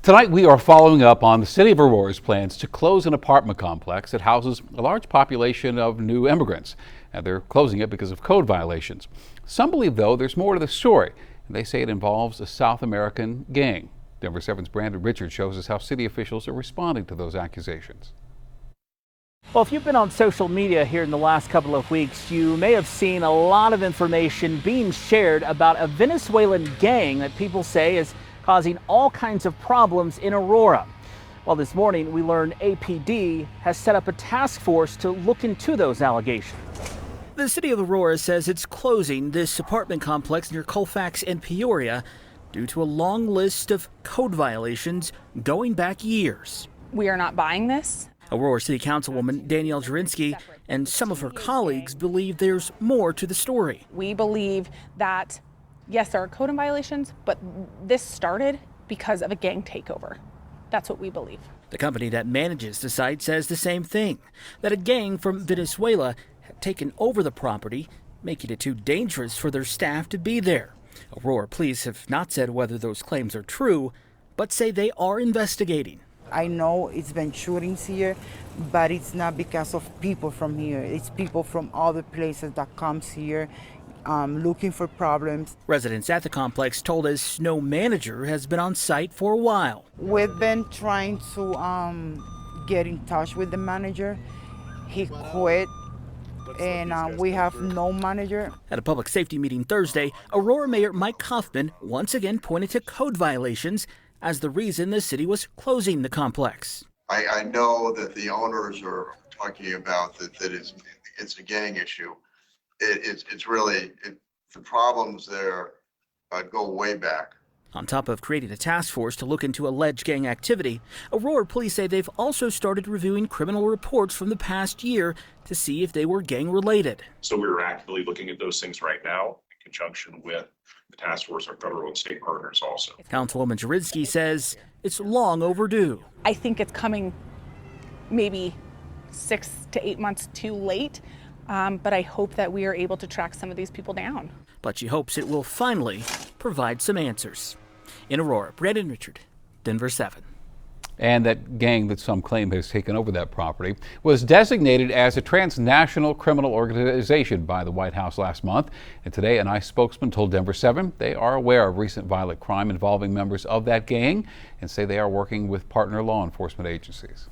Tonight we are following up on the city of Aurora's plans to close an apartment complex that houses a large population of new immigrants. And they're closing it because of code violations. Some believe, though, there's more to the story, and they say it involves a South American gang. Denver 7's Brandon Richards shows us how city officials are responding to those accusations. Well, if you've been on social media here in the last couple of weeks, you may have seen a lot of information being shared about a Venezuelan gang that people say is causing all kinds of problems in Aurora. Well, this morning we learned APD has set up a task force to look into those allegations. The city of Aurora says it's closing this apartment complex near Colfax and Peoria due to a long list of code violations going back years. We are not buying this. Aurora City Councilwoman Danielle Jurinsky and some of her colleagues believe there's more to the story. We believe that, yes, there are code violations, but this started because of a gang takeover. That's what we believe. The company that manages the site says the same thing, that a gang from Venezuela had taken over the property, making it too dangerous for their staff to be there. Aurora police have not said whether those claims are true, but say they are investigating. I know it's been shootings here, but it's not because of people from here. It's people from other places that comes here looking for problems. Residents at the complex told us no manager has been on site for a while. We've been trying to get in touch with the manager. He quit, and we have no manager. At a public safety meeting Thursday, Aurora Mayor Mike Kaufman once again pointed to code violations as the reason the city was closing the complex. I know that the owners are talking about that it's a gang issue. It's really, the problems there go way back. On top of creating a task force to look into alleged gang activity, Aurora police say they've also started reviewing criminal reports from the past year to see if they were gang related. So we're actively looking at those things right now in conjunction with the task force, our federal and state partners also. Councilwoman Jurinsky says it's long overdue. I think it's coming maybe 6 to 8 months too late, but I hope that we are able to track some of these people down. But she hopes it will finally provide some answers. In Aurora, Brandon Richard, Denver 7. And that gang that some claim has taken over that property was designated as a transnational criminal organization by the White House last month. And today, an ICE spokesman told Denver 7 they are aware of recent violent crime involving members of that gang and say they are working with partner law enforcement agencies.